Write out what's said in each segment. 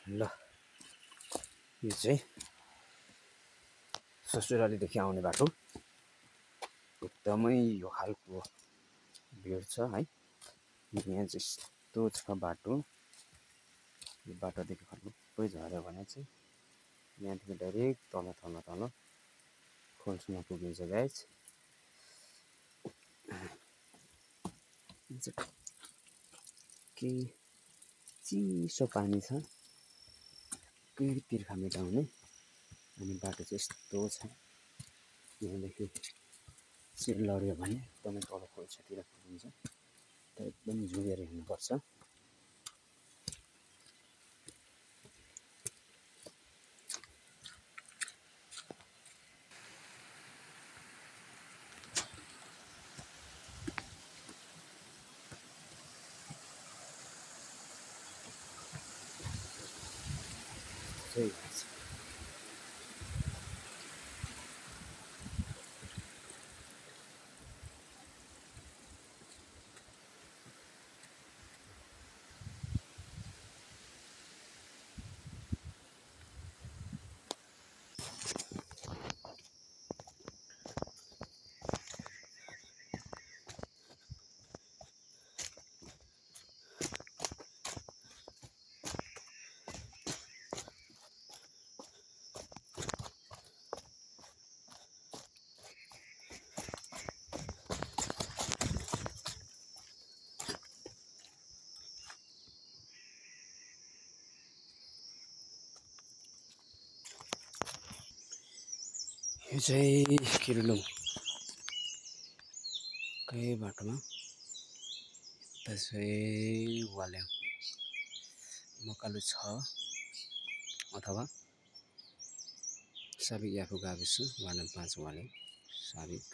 ल यो चाहिँ ससुरालीदेखि आउने बाटो एकदमै यो खालको भिड छ है। यहाँ चाहिँ यस्तो छ बाटो, यो बाटोदेखि खल्पै झऱ्यो भने चाहिँ यहाँदेखि डाइरेक्ट तल तल तल खोल्समा पुगिन्छ गाइज। केही चिसो पानी छ, केही तिर्खा मेटाउने, अनि बाटो चाहिँ यस्तो छ। यहाँदेखि सिट लड्यो भने एकदमै तल खोल्सातिर पुगिन्छ, त एकदम झुकेर हिँड्नुपर्छ। सही छ। यो चाहिँ किर्लुङकै बाटोमा यता चाहिँ वाल्याङ मकालु 6 अथवा साबिक याफु गाविस वार्ड 5 वाल्याङ साबिक।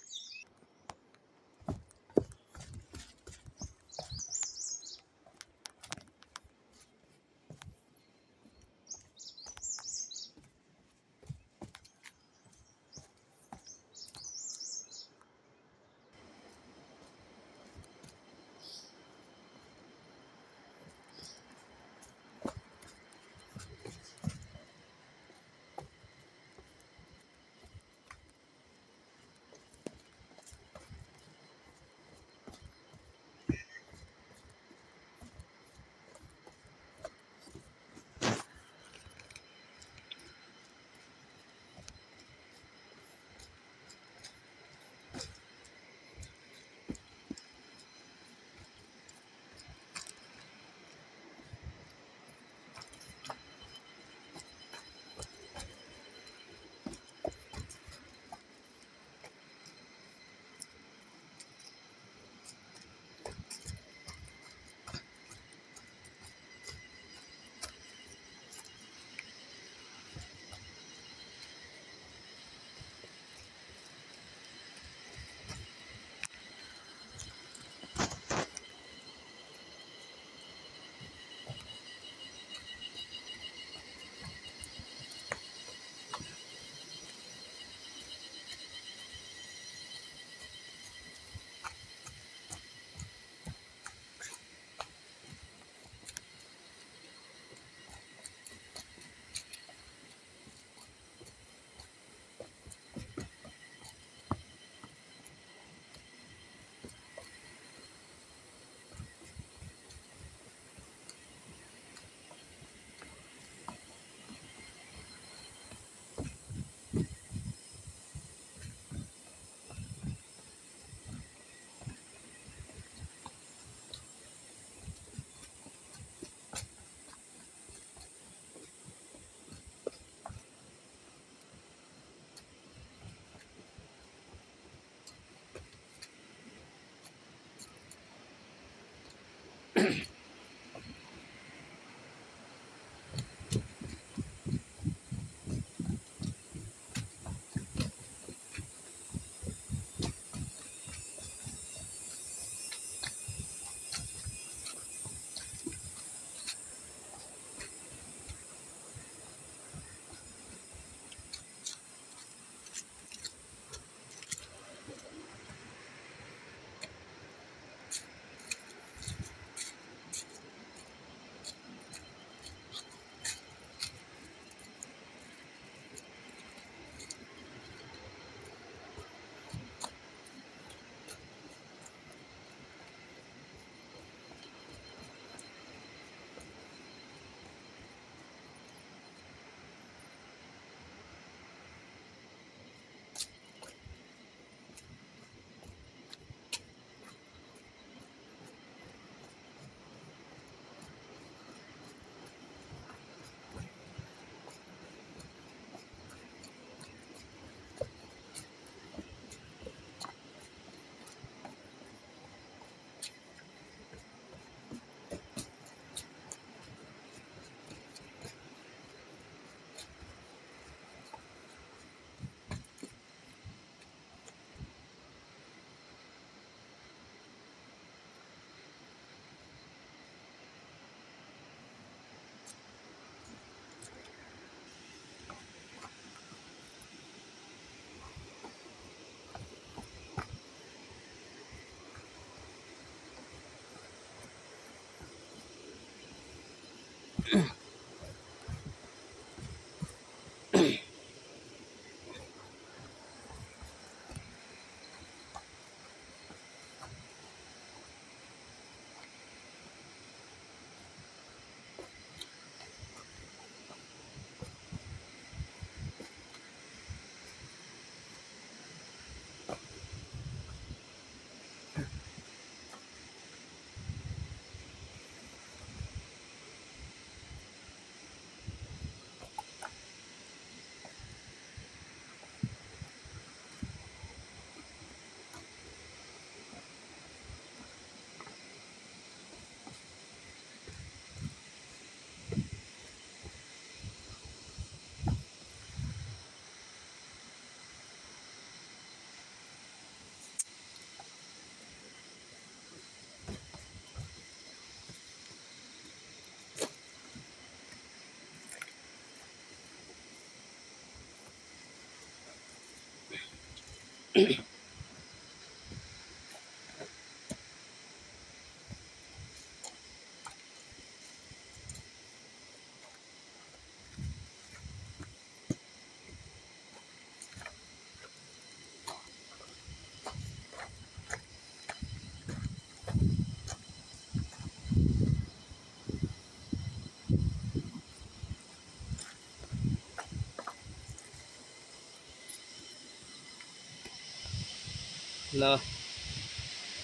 ल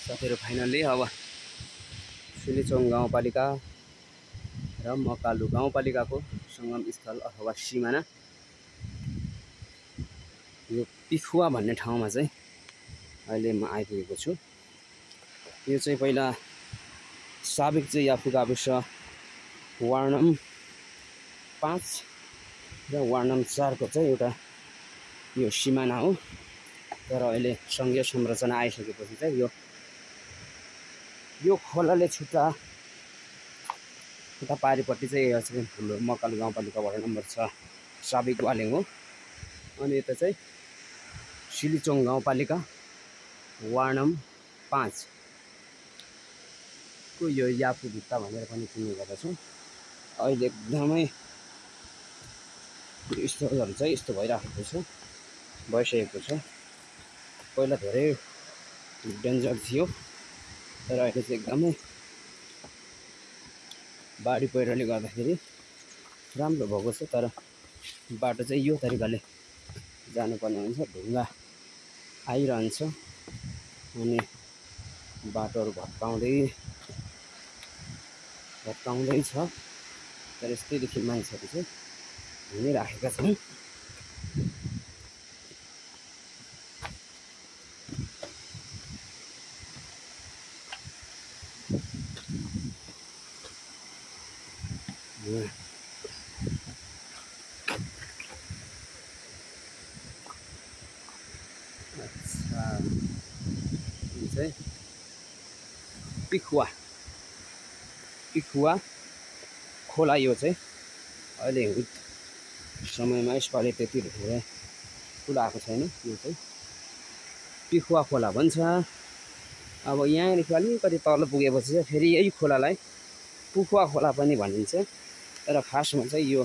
साथीहरु फाइनल्ली अब सिलिचोङ गाउँपालिका र मकालु गाउँपालिकाको सङ्गम स्थल अथवा सिमाना यो पिखुवा भन्ने ठाउँमा चाहिँ अहिले म आइपुगेको छु। यो चाहिँ पहिला साबिक चाहिँ याफु गाविस वार्ड नम्बर 5 र वार्ड नम्बर 4 को चाहिँ एउटा यो सिमाना हो। तर अहिले सङ्घीय संरचना आइसकेपछि चाहिँ यो खोलाले छुट्टा पारिपट्टि चाहिँ यो चाहिँ हाम्रो मकालु गाउँपालिका वार्ड नम्बर 6 साबिक वालेङ हो। अनि यता चाहिँ सिलिचोङ गाउँपालिका वार्ड नम्बर 5 को यो याफु भित्ता भनेर पनि चिन्ने गर्दछौँ। अहिले एकदमै स्थलहरू चाहिँ यस्तो भइसकेको छ। पहिला धेरै डेन्जर थियो, तर अहिले चाहिँ एकदमै बाढी पहिरोले गर्दाखेरि राम्रो भएको छ। तर बाटो चाहिँ यो तरिकाले जानुपर्ने हुन्छ, ढुङ्गा आइरहन्छ अनि बाटोहरू भत्काउँदै छ। तर यस्तैदेखि मान्छेहरू चाहिँ हिँडिराखेका छन्। अच्छा, यो चाहिँ पिखुवा खोला। यो चाहिँ अहिले समयमा यसपालि त्यति धेरै फुल आएको छैन। यो चाहिँ पिखुवा खोला भन्छ। अब यहाँदेखि अलिकति तल पुगेपछि चाहिँ फेरि यही खोलालाई पुखुवा खोला पनि भनिन्छ। तर खासमा चाहिँ यो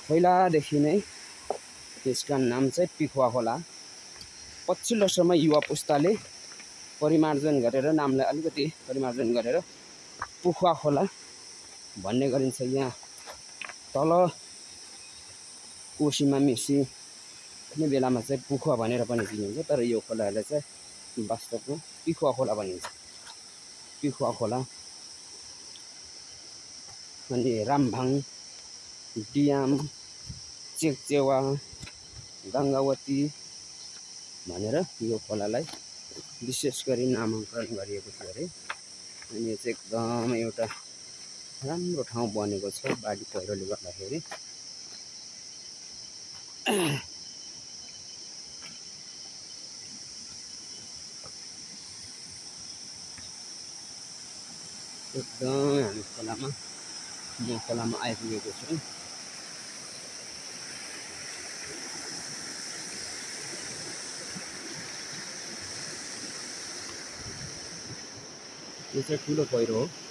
पहिलादेखि नै यसका नाम चाहिँ पिखुवा खोला। पछिल्लो समय युवा पुस्ताले परिमार्जन गरेर नामलाई अलिकति परिमार्जन गरेर पुखुवा खोला भन्ने गरिन्छ। यहाँ तल कोसीमा मिसी कुनै बेलामा चाहिँ पुखुवा भनेर पनि चिनिन्छ। तर यो खोलालाई चाहिँ वास्तवमा पिखुवा खोला भनिन्छ। पिखुवा खोला अनि रामभाङ, डियाम, चेकचेवा, गङ्गावती भनेर यो खोलालाई विशेष गरी नामाङ्करण गरिएको थियो अरे। अनि यो चाहिँ एकदमै एउटा राम्रो ठाउँ बनेको छ बाढी पहिरोले गर्दाखेरि। एकदमै हामी खोलामा आइपुगेको छु। यो चाहिँ ठुलो पहिरो हो।